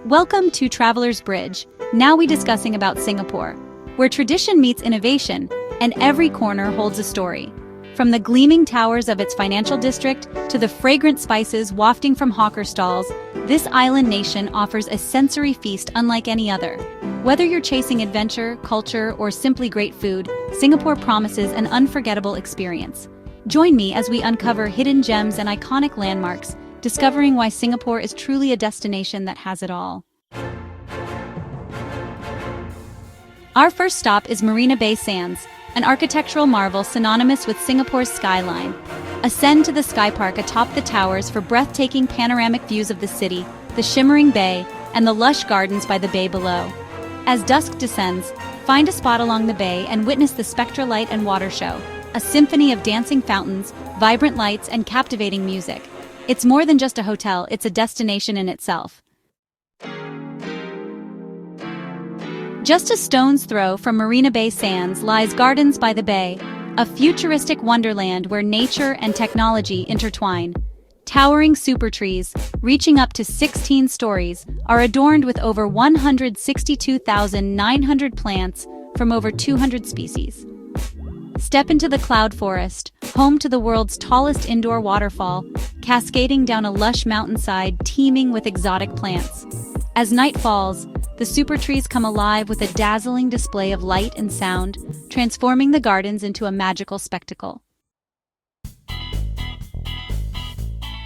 Welcome to Traveler's Bridge. Now we discussing about Singapore, where tradition meets innovation, and every corner holds a story. From the gleaming towers of its financial district to the fragrant spices wafting from hawker stalls, this island nation offers a sensory feast unlike any other. Whether you're chasing adventure, culture, or simply great food, Singapore promises an unforgettable experience. Join me as we uncover hidden gems and iconic landmarks, discovering why Singapore is truly a destination that has it all. Our first stop is Marina Bay Sands, an architectural marvel synonymous with Singapore's skyline. Ascend to the SkyPark atop the towers for breathtaking panoramic views of the city, the shimmering bay, and the lush gardens by the bay below. As dusk descends, find a spot along the bay and witness the Spectra Light and Water Show, a symphony of dancing fountains, vibrant lights, and captivating music. It's more than just a hotel, it's a destination in itself. Just a stone's throw from Marina Bay Sands lies Gardens by the Bay, a futuristic wonderland where nature and technology intertwine. Towering super trees, reaching up to 16 stories, are adorned with over 162,900 plants from over 200 species. Step into the cloud forest, home to the world's tallest indoor waterfall, cascading down a lush mountainside teeming with exotic plants. As night falls, the super trees come alive with a dazzling display of light and sound, transforming the gardens into a magical spectacle.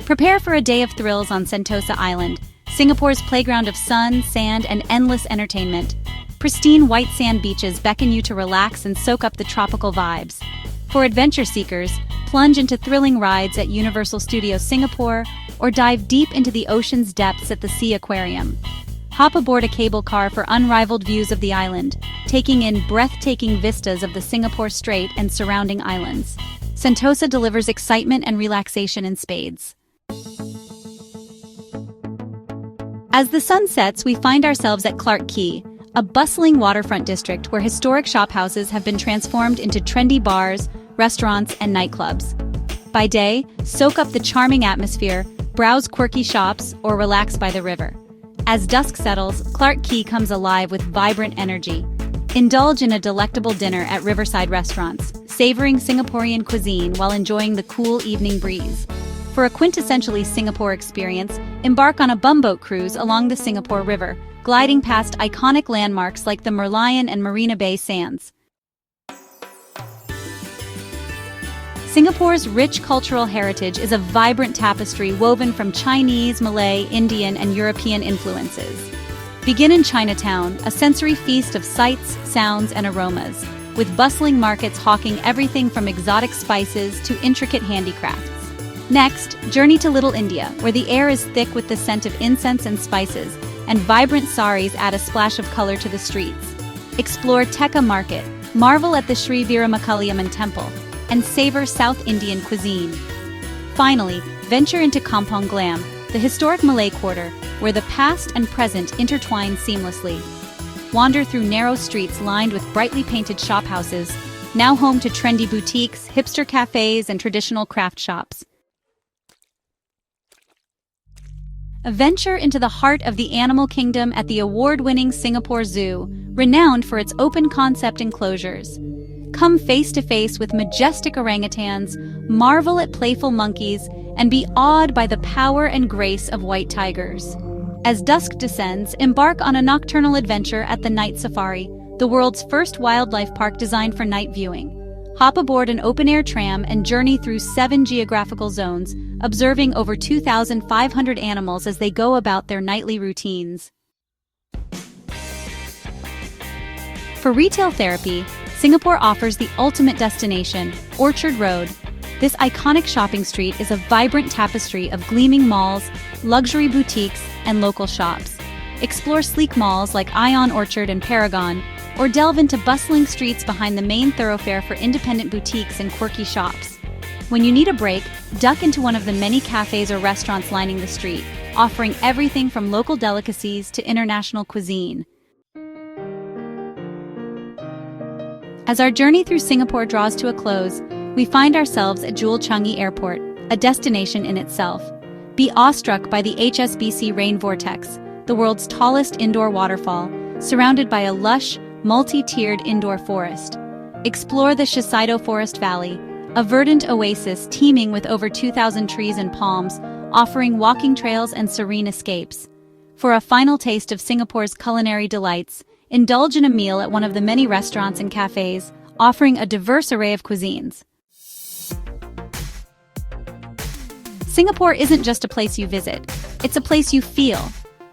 Prepare for a day of thrills on Sentosa Island, Singapore's playground of sun, sand, and endless entertainment. Pristine white sand beaches beckon you to relax and soak up the tropical vibes. For adventure seekers, plunge into thrilling rides at Universal Studios Singapore or dive deep into the ocean's depths at the Sea Aquarium. Hop aboard a cable car for unrivaled views of the island, taking in breathtaking vistas of the Singapore Strait and surrounding islands. Sentosa delivers excitement and relaxation in spades. As the sun sets, we find ourselves at Clarke, a bustling waterfront district where historic shophouses have been transformed into trendy bars, restaurants, and nightclubs. By day, soak up the charming atmosphere, browse quirky shops, or relax by the river. As dusk settles, Clarke comes alive with vibrant energy. Indulge in a delectable dinner at riverside restaurants, savoring Singaporean cuisine while enjoying the cool evening breeze. For a quintessentially Singapore experience, embark on a bumboat cruise along the Singapore River, gliding past iconic landmarks like the Merlion and Marina Bay Sands. Singapore's rich cultural heritage is a vibrant tapestry woven from Chinese, Malay, Indian, and European influences. Begin in Chinatown, a sensory feast of sights, sounds, and aromas, with bustling markets hawking everything from exotic spices to intricate handicrafts. Next, journey to Little India, where the air is thick with the scent of incense and spices, and vibrant saris add a splash of color to the streets. Explore Tekka Market, marvel at the Sri Veeramakaliamman Temple, and savor South Indian cuisine. Finally, venture into Kampong Glam, the historic Malay quarter, where the past and present intertwine seamlessly. Wander through narrow streets lined with brightly painted shophouses, now home to trendy boutiques, hipster cafes, and traditional craft shops. Venture into the heart of the animal kingdom at the award-winning Singapore Zoo, renowned for its open-concept enclosures. Come face-to-face with majestic orangutans, marvel at playful monkeys, and be awed by the power and grace of white tigers. As dusk descends, embark on a nocturnal adventure at the Night Safari, the world's first wildlife park designed for night viewing. Hop aboard an open-air tram and journey through 7 geographical zones, observing over 2,500 animals as they go about their nightly routines. For retail therapy, Singapore offers the ultimate destination, Orchard Road. This iconic shopping street is a vibrant tapestry of gleaming malls, luxury boutiques, and local shops. Explore sleek malls like Ion Orchard and Paragon, or delve into bustling streets behind the main thoroughfare for independent boutiques and quirky shops. When you need a break, duck into one of the many cafes or restaurants lining the street, offering everything from local delicacies to international cuisine. As our journey through Singapore draws to a close, we find ourselves at Changi Airport, a destination in itself. Be awestruck by the HSBC rain vortex, the world's tallest indoor waterfall, surrounded by a lush, multi-tiered indoor forest. Explore the Shiseido Forest Valley, a verdant oasis teeming with over 2,000 trees and palms, offering walking trails and serene escapes. For a final taste of Singapore's culinary delights, indulge in a meal at one of the many restaurants and cafes, offering a diverse array of cuisines. Singapore isn't just a place you visit, it's a place you feel.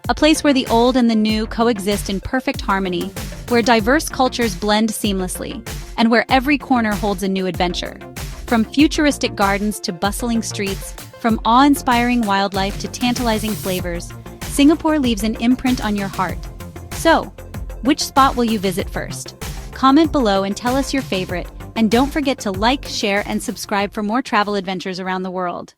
A place where the old and the new coexist in perfect harmony, where diverse cultures blend seamlessly, and where every corner holds a new adventure. From futuristic gardens to bustling streets, from awe-inspiring wildlife to tantalizing flavors, Singapore leaves an imprint on your heart. So, which spot will you visit first? Comment below and tell us your favorite, and don't forget to like, share, and subscribe for more travel adventures around the world.